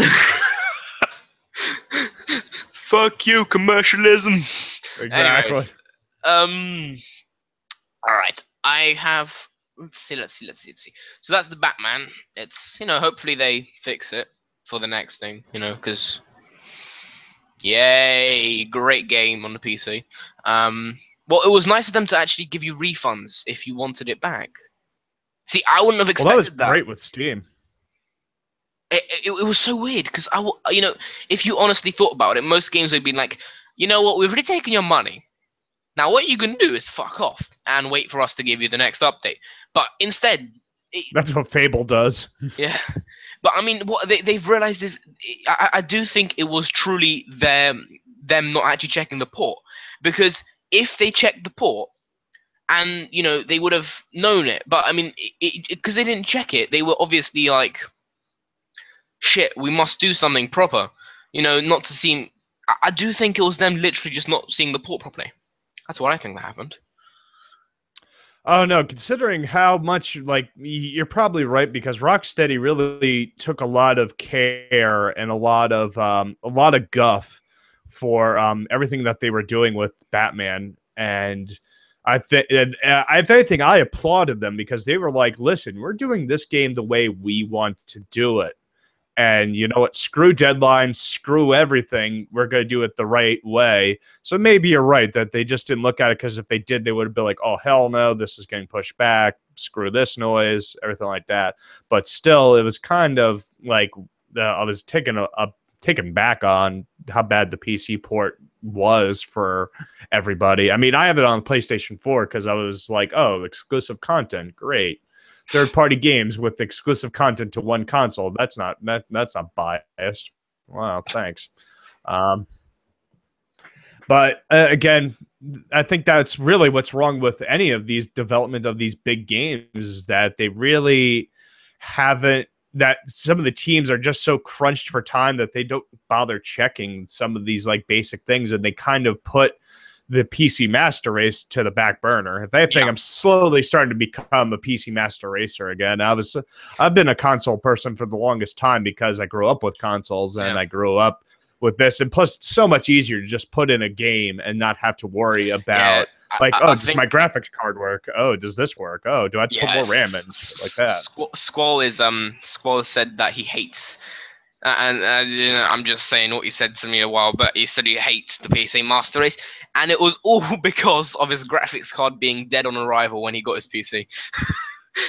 Fuck you, commercialism. Exactly. Anyways, all right. I have. Let's see. So that's the Batman. It's, you know, hopefully they fix it for the next thing, you know, because yay, great game on the PC. Well, it was nice of them to actually give you refunds if you wanted it back. See, I wouldn't have expected that. That was great with Steam. It was so weird because you know, if you honestly thought about it, most games would be like, you know what, we've already taken your money. Now what you can do is fuck off and wait for us to give you the next update. But instead, that's what Fable does. Yeah, but I mean, what they've realized is, I do think it was truly them not actually checking the port, because if they checked the port, and you know, they would have known it. But I mean, because they didn't check it, they were obviously like, shit, we must do something proper. You know, not to seem. I do think it was them literally just not seeing the port properly. That's what I think that happened. Oh no, considering how much, like, you're probably right, because Rocksteady really took a lot of care and a lot of guff for everything that they were doing with Batman, and if anything, I applauded them, because they were like, listen, we're doing this game the way we want to do it. And you know what? Screw deadlines, screw everything. We're going to do it the right way. So maybe you're right that they just didn't look at it, because if they did, they would have been like, oh, hell no, this is getting pushed back. Screw this noise, everything like that. But still, it was kind of like I was taken back on how bad the PC port was for everybody. I mean, I have it on PlayStation 4 because I was like, oh, exclusive content, great. third-party games with exclusive content to one console. That's not biased. Wow, thanks. But again, I think that's really what's wrong with any of these development of these big games, is that they really haven't, that some of the teams are just so crunched for time that they don't bother checking some of these like basic things, and they kind of put the PC Master Race to the back burner. If anything, I'm slowly starting to become a PC Master Racer again. I've been a console person for the longest time because I grew up with consoles and I grew up with this, and plus it's so much easier to just put in a game and not have to worry about does my graphics card work? Oh, does this work? Oh, do I have to put more RAM in? Like that. Squall said that he hates, and you know, I'm just saying what he said to me a while, but he said he hates the PC Master Race, and it was all because of his graphics card being dead on arrival when he got his PC.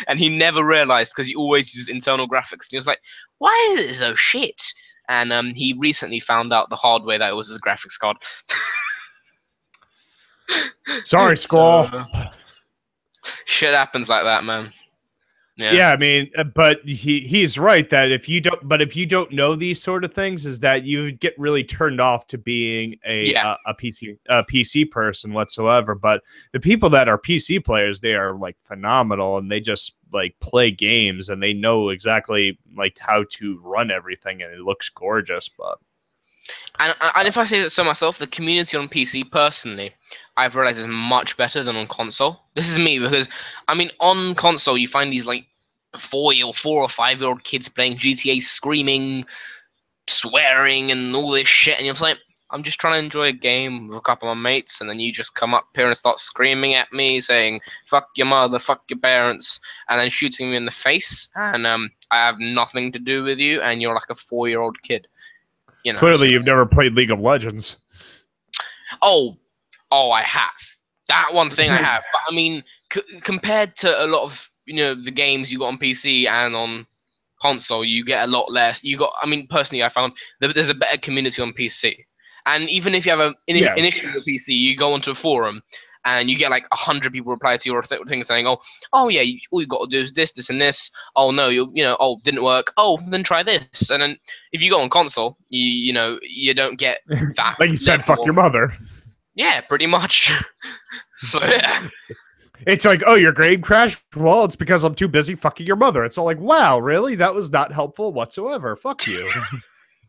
And he never realized, because he always used internal graphics, and he was like, why is it so shit? And he recently found out the hard way that it was his graphics card. Sorry, Squall. Shit happens like that, man. Yeah, I mean, but he's right that if you don't know these sort of things, is that you get really turned off to being a PC person whatsoever. But the people that are PC players, they are like phenomenal, and they just like play games, and they know exactly like how to run everything, and it looks gorgeous. But and if I say so myself, the community on PC personally, I've realized is much better than on console. This is me, because I mean, on console you find these like 4 or 5-year-old kids playing GTA, screaming, swearing, and all this shit, and you're like, I'm just trying to enjoy a game with a couple of mates, and then you just come up here and start screaming at me, saying "fuck your mother, fuck your parents," and then shooting me in the face, and I have nothing to do with you, and you're like a 4-year-old kid. You know, clearly, you've never played League of Legends. Oh, I have. That one thing I have. But I mean, compared to a lot of, you know, the games you got on PC and on console, you get a lot less. I mean, personally, I found that there's a better community on PC. And even if you have an issue with PC, you go onto a forum and you get like 100 people reply to your thing saying, oh yeah, all you got to do is this, and this. Oh no, didn't work. Oh, then try this. And then if you go on console, you don't get that. Like you said, fuck your mother. Yeah, pretty much. So yeah. It's like, oh, your game crashed? Well, it's because I'm too busy fucking your mother. It's all like, wow, really? That was not helpful whatsoever. Fuck you.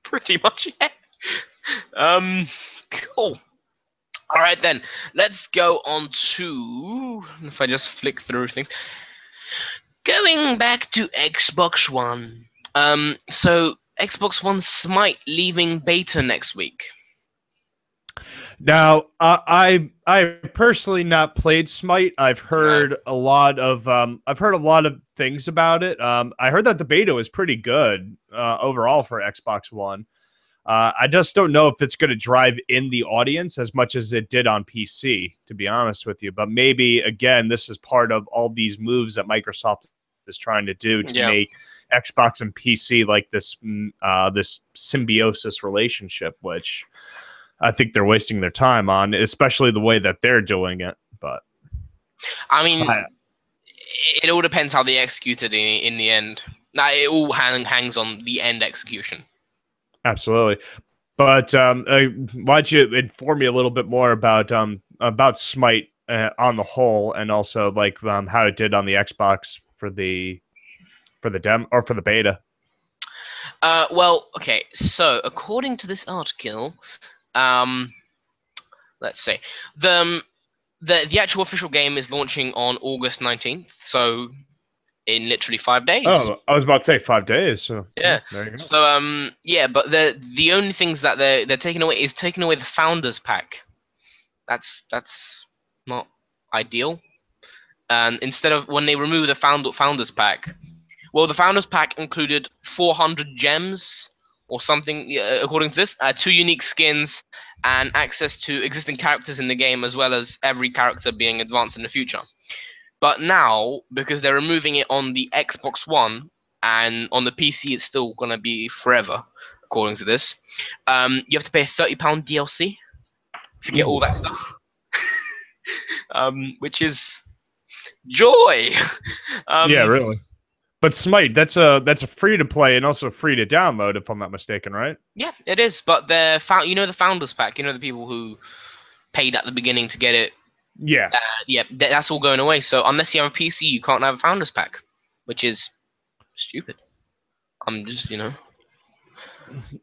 Pretty much, yeah. Cool. All right, then. Let's go on to... If I just flick through things. Going back to Xbox One. So, Xbox One Smite leaving beta next week. Now, I personally not played Smite. I've heard a lot of things about it. I heard that the beta was pretty good overall for Xbox One. I just don't know if it's going to drive in the audience as much as it did on PC, to be honest with you. But maybe again, this is part of all these moves that Microsoft is trying to do to make Xbox and PC like this this symbiosis relationship, which I think they're wasting their time on, especially the way that they're doing it. But I mean, it all depends how they execute it in the end. Now, it all hangs on the end execution. Absolutely. But why don't you inform me a little bit more about Smite on the whole, and also like how it did on the Xbox for the demo or for the beta? Well, okay. So according to this article, let's see. The actual official game is launching on August 19th, so in literally 5 days. Oh, I was about to say 5 days. So yeah, there you go. So but the only things that they're taking away is taking away the Founders Pack. That's not ideal. And instead of when they remove the Founders Pack, well, the Founders Pack included 400 gems or something, according to this, 2 unique skins, and access to existing characters in the game, as well as every character being advanced in the future. But now, because they're removing it on the Xbox One, and on the PC it's still going to be forever, according to this, you have to pay a £30 DLC to get all that stuff. Which is Joy. Yeah, um, really. But Smite, that's a free to play and also free to download, if I'm not mistaken, right? yeah, it is. But the founders pack. The people who paid at the beginning to get it. Yeah. Yeah, that's all going away. So unless you have a PC, you can't have a founders pack, which is stupid. I'm just,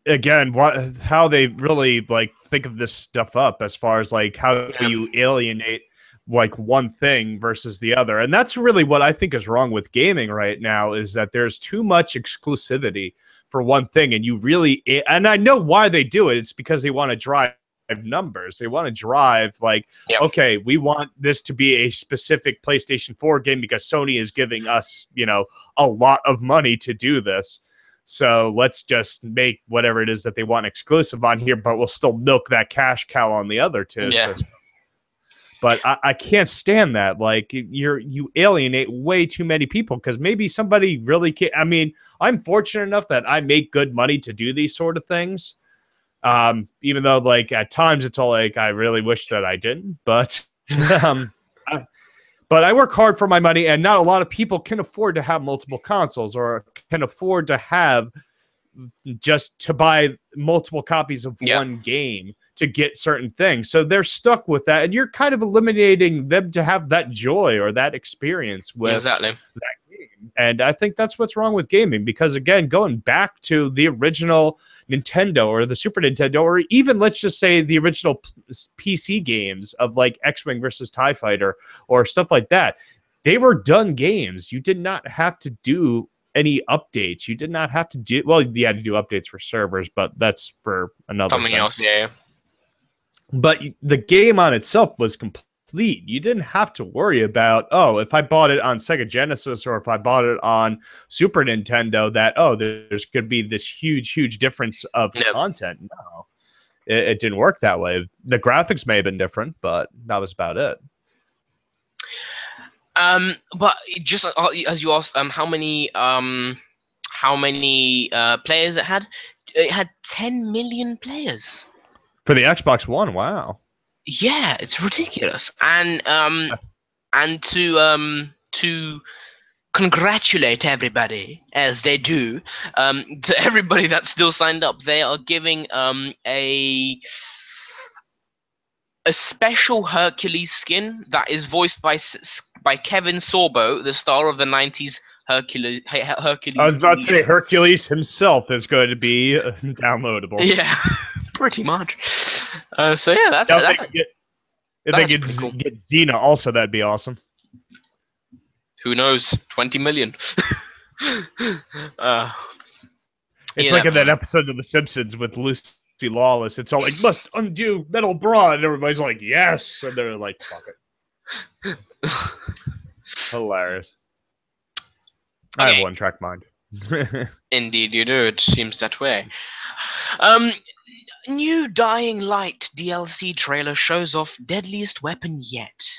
Again, how they really like think of this stuff up as far as like how yeah, you alienate like one thing versus the other. And that's really what I think is wrong with gaming right now, is that there's too much exclusivity for one thing, and you really, and I know why they do it. It's because they want to drive numbers. They want to drive like, yeah, okay, we want this to be a specific PlayStation 4 game because Sony is giving us, a lot of money to do this. So let's just make whatever it is that they want exclusive on here, but we'll still milk that cash cow on the other two yeah. systems. But I can't stand that. Like you alienate way too many people, because maybe somebody really can't. I mean, I'm fortunate enough that I make good money to do these sort of things. Even though like at times it's all like I really wish that I didn't, but but I work hard for my money, and not a lot of people can afford to have multiple consoles or can afford to have just to buy multiple copies of Yeah. one game to get certain things. So they're stuck with that, and you're kind of eliminating them to have that joy or that experience with Exactly. that game. And I think that's what's wrong with gaming, because again, going back to the original Nintendo or the Super Nintendo, or even let's just say the original PC games of like X-Wing versus TIE Fighter or stuff like that, they were done games. You did not have to do any updates. You did not have to do, well, you had to do updates for servers, but that's for another Something thing. else, yeah. But the game on itself was complete. You didn't have to worry about, oh, if I bought it on Sega Genesis or if I bought it on Super Nintendo, that, oh, there's going to be this huge difference of Yep. content. No, it didn't work that way. The graphics may have been different, but that was about it. But just as you asked, how many players it had? It had 10 million players. For the Xbox One, wow. Yeah, it's ridiculous. And to congratulate everybody as they do, to everybody that's still signed up, they are giving a special Hercules skin that is voiced by Kevin Sorbo, the star of the 90s Hercules. I was about to say Hercules himself is going to be downloadable. Yeah, pretty much. So yeah, that's if they could cool. get Xena also, that'd be awesome. Who knows? 20 million. It's like in that episode of The Simpsons with Lucy Lawless. It's all like, must undo metal bra, and everybody's like, yes, and they're like, fuck it. Hilarious. Okay. I have one-track mind. Indeed you do. It seems that way. New Dying Light DLC trailer shows off deadliest weapon yet.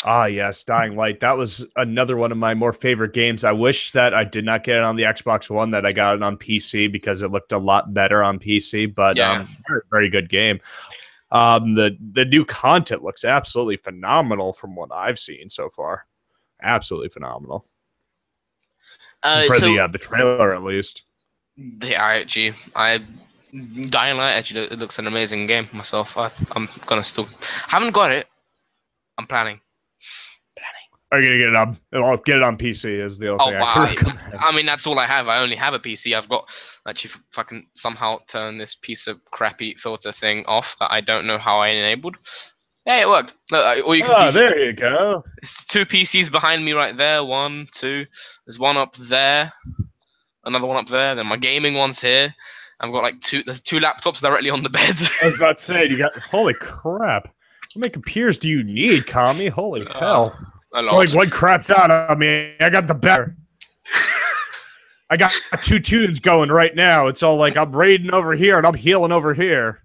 Ah, yes, Dying Light. That was another one of my more favorite games. I wish that I did not get it on the Xbox One, that I got it on PC, because it looked a lot better on PC, but yeah. very, very good game. The new content looks absolutely phenomenal from what I've seen so far. Absolutely phenomenal. For the trailer, at least. Dying Light actually, it looks an amazing game myself. I'm gonna still haven't got it. I'm planning. Are you gonna get it on? I'll get it on PC. Is the only thing I can recommend. I mean, that's all I have. I only have a PC. I've got actually fucking somehow turn this piece of crappy filter thing off that I don't know how I enabled. Yeah, it worked. Look, all you can see. There you go. It's 2 PCs behind me right there. 1, 2. There's one up there. Another one up there. Then my gaming one's here. I've got like there's 2 laptops directly on the bed. I was about to say, you got, holy crap. How many computers do you need, Kami? Holy hell. It's like one craps out on me. I got the better. I got 2 tunes going right now. It's all like I'm raiding over here and I'm healing over here.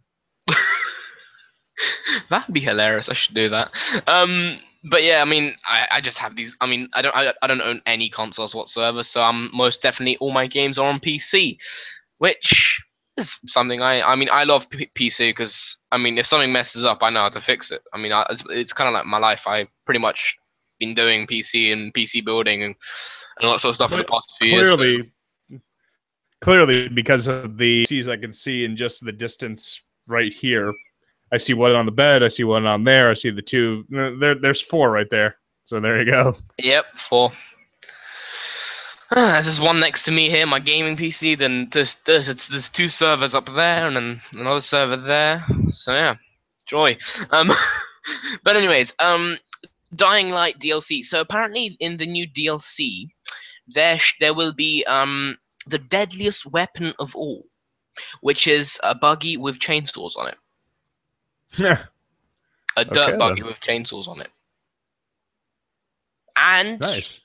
That'd be hilarious. I should do that. But yeah, I mean, I just have these. I mean, I don't own any consoles whatsoever, so I'm most definitely all my games are on PC, which is something I mean, I love PC because I mean, if something messes up, I know how to fix it. I mean, it's kind of like my life. I pretty much been doing PC and PC building and all that sort of stuff for the past few years. Clearly, because of the PCs I can see in just the distance right here. I see one on the bed. I see one on there. I see the two. There's 4 right there. So there you go. Yep, 4. There's just one next to me here, my gaming PC. Then there's 2 servers up there, and then another server there. So yeah, joy. But anyways, Dying Light DLC. So apparently, in the new DLC, there will be the deadliest weapon of all, which is a buggy with chainsaws on it. A dirt buggy with chainsaws on it. And nice.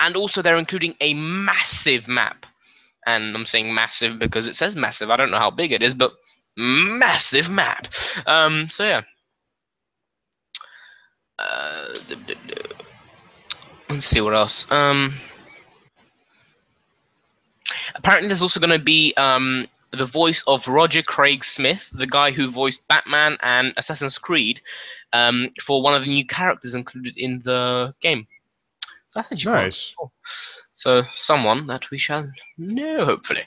And also they're including a massive map. And I'm saying massive because it says massive. I don't know how big it is, but massive map. So yeah. Let's see what else. Apparently there's also going to be the voice of Roger Craig Smith, the guy who voiced Batman and Assassin's Creed, for one of the new characters included in the game. So that's actually nice. Cool. So someone that we shall know, hopefully.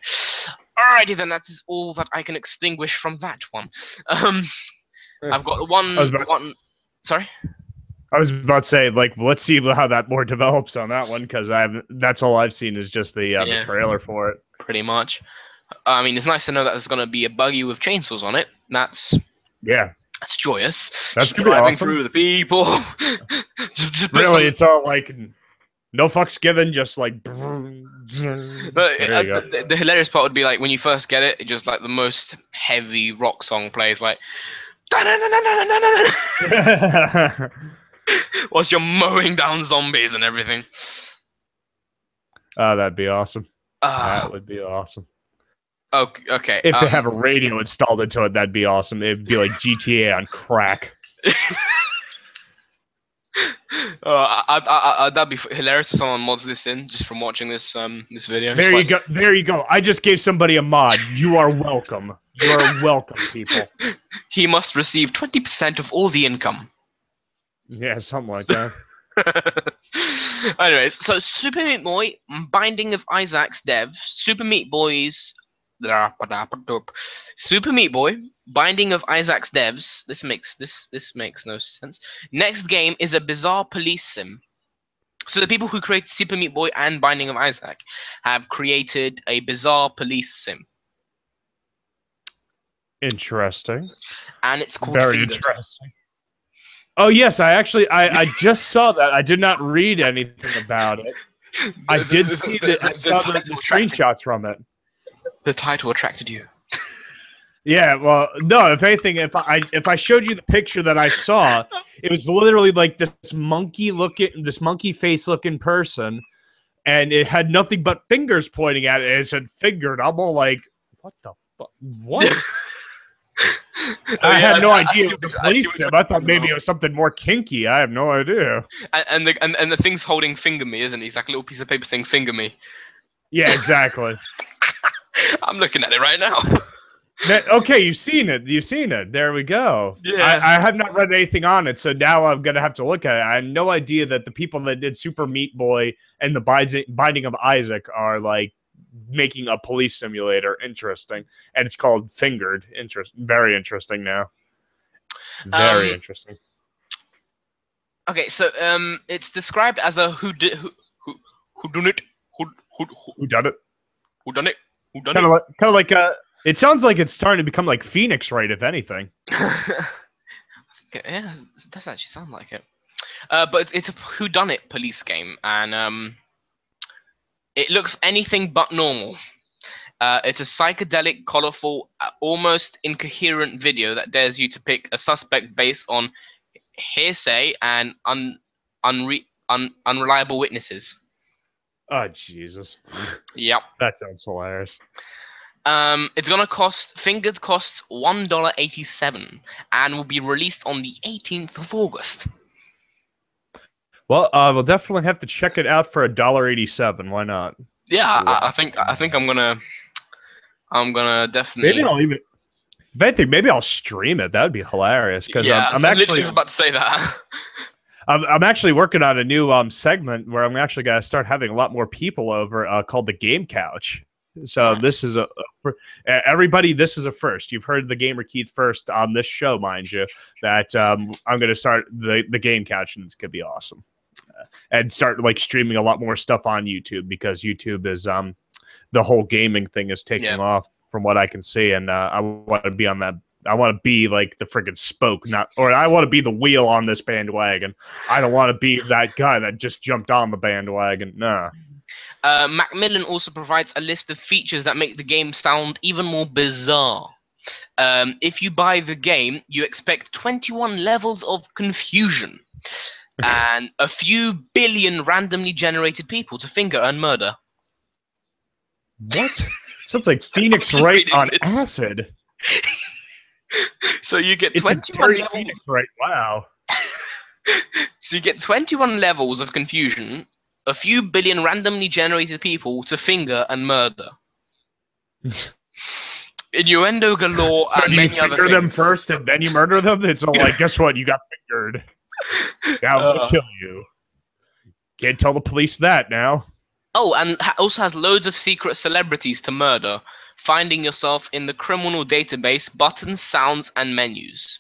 Alrighty then, that is all that I can extinguish from that one. I've got one. Sorry. I was about to say, like, let's see how that more develops on that one, because that's all I've seen is just the trailer for it. Pretty much. I mean, it's nice to know that there's going to be a buggy with chainsaws on it. That's joyous. That's just driving through the people. just really, it's all like no fucks given, just like. The hilarious part would be like when you first get it, just like the most heavy rock song plays, like. Whilst you're mowing down zombies and everything. Oh, that'd be awesome. That would be awesome. Okay. If they have a radio installed into it, that'd be awesome. It'd be like GTA on crack. That'd be hilarious if someone mods this in just from watching this this video. There you go. There you go. I just gave somebody a mod. You are welcome. You are welcome, people. He must receive 20% of all the income. Yeah, something like that. Anyways, so Super Meat Boy, Binding of Isaac's dev, Super Meat Boy's... Super Meat Boy, Binding of Isaac's devs. This makes no sense. Next game is a bizarre police sim. So the people who created Super Meat Boy and Binding of Isaac have created a bizarre police sim. Interesting. And it's called Very Fingered. Interesting. Oh yes, I just saw that. I did not read anything about it. I did see that. I saw the screenshots from it. The title attracted you. Yeah, well, no. If anything, if I showed you the picture that I saw, it was literally like this monkey face looking person, and it had nothing but fingers pointing at it. And it said "fingered." I'm all like, what the fuck? What? I had no idea it was a police sim. I thought maybe it was something more kinky. I have no idea. And the thing's holding "finger me," isn't it? He's like a little piece of paper saying "finger me." Yeah, exactly. I'm looking at it right now. Okay, you've seen it. You've seen it. There we go. Yeah. I have not read anything on it, so now I'm gonna have to look at it. I had no idea that the people that did Super Meat Boy and the Binding of Isaac are like making a police simulator. Interesting, and it's called Fingered. Very interesting now. Very interesting. Okay, so it's described as a who done it. Kind of like it sounds like it's starting to become like Phoenix Wright, if anything. Yeah, it does actually sound like it. But it's a whodunit police game, and it looks anything but normal. It's a psychedelic, colorful, almost incoherent video that dares you to pick a suspect based on hearsay and unreliable witnesses. Oh, Jesus. Yep. That sounds hilarious. It's gonna cost $1.87 and will be released on the 18th of August. Well, we'll definitely have to check it out for $1.87. Why not? Yeah, I think I'm gonna definitely. Maybe I'll even. Maybe I'll stream it. That would be hilarious. Because yeah, I'm so actually literally just about to say that. I'm actually working on a new segment where I'm actually going to start having a lot more people over called the Game Couch. So Nice. this is everybody. This is a first. You've heard the Gamer Keith first on this show, mind you. That I'm going to start the Game Couch, and it's going to be awesome. And start like streaming a lot more stuff on YouTube because YouTube is the whole gaming thing is taking off from what I can see, and I want to be on that. I want to be like the freaking spoke, or I want to be the wheel on this bandwagon. I don't want to be that guy that just jumped on the bandwagon. Nah. Macmillan also provides a list of features that make the game sound even more bizarre. If you buy the game, you expect 21 levels of confusion and a few billion randomly generated people to finger and murder. What? Sounds like Phoenix Wright on acid. So you get it's 21 levels. Phoenix Wright. Wow. So you get 21 levels of confusion, a few billion randomly generated people to finger and murder. Innuendo galore so and do you many other finger things. them first and then you murder them? It's all like, guess what? You got fingered. Now we'll kill you. Can't tell the police that now. Oh, and also has loads of secret celebrities to murder. Finding yourself in the criminal database, buttons, sounds, and menus.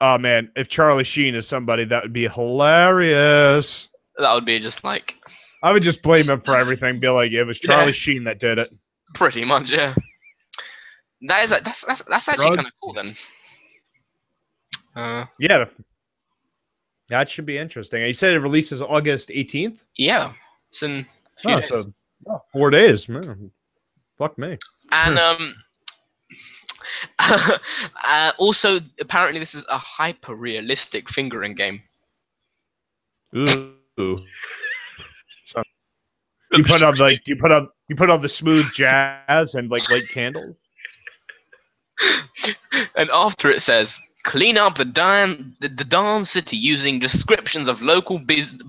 Oh man, if Charlie Sheen is somebody, that would be hilarious. That would be just like... I would just blame him for everything. Be like, it was Charlie Sheen that did it. Pretty much, yeah. That's actually kind of cool then. Yeah. That should be interesting. You said it releases August 18th? Yeah. It's in a few days. So 4 days. Man. Fuck me. And also, apparently this is a hyper-realistic fingering game. Ooh. So, you put on the smooth jazz and like light candles. And after it says, clean up the darn city using descriptions of local busybodies,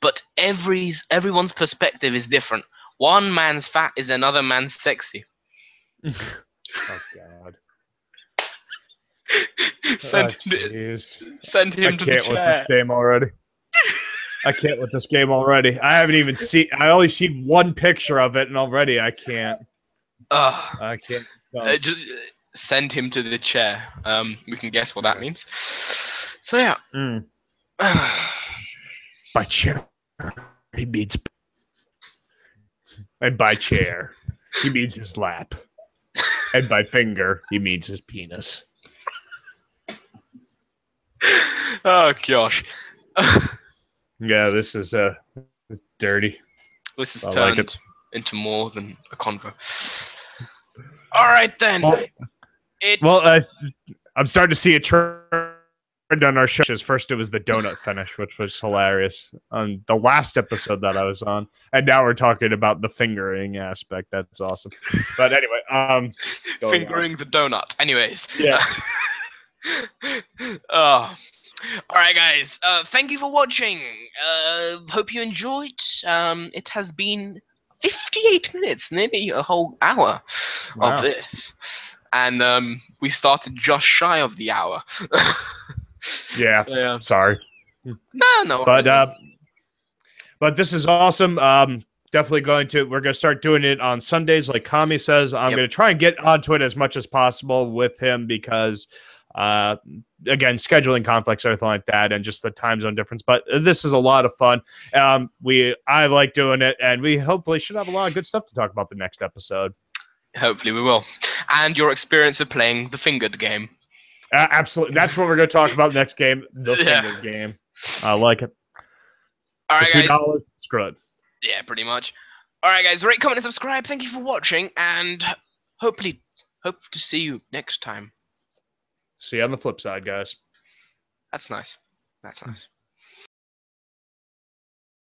but everyone's perspective is different. One man's fat is another man's sexy. Oh God! Send him to the chair. With this game already. I can't with this game already. I haven't even seen. I only seen one picture of it, and already I can't. I can't. Just send him to the chair. We can guess what that means. So yeah. By chair, he means, and by chair, he means his lap, and by finger, he means his penis. Oh gosh. Yeah, this is dirty. This has turned into more than a convo. All right then. I'm starting to see a trend on our show. First, it was the donut finish, which was hilarious on the last episode that I was on, and now we're talking about the fingering aspect. That's awesome. But anyway, fingering the donut. Anyways, yeah. All right, guys. Thank you for watching. Hope you enjoyed. It has been 58 minutes, nearly a whole hour of this. And we started just shy of the hour. Yeah, so, yeah. Sorry. No. But this is awesome. Definitely we're gonna start doing it on Sundays, like Kami says. I'm gonna try and get onto it as much as possible with him because again, scheduling conflicts, everything like that, and just the time zone difference. But this is a lot of fun. I like doing it, and we hopefully should have a lot of good stuff to talk about the next episode. Hopefully we will. And your experience of playing the fingered game. Absolutely. That's what we're going to talk about next game, the fingered game. I like it. All right, $2, guys. Screw it. Yeah, pretty much. All right, guys. Rate, comment, and subscribe. Thank you for watching, and hope to see you next time. See you on the flip side, guys. That's nice. That's nice.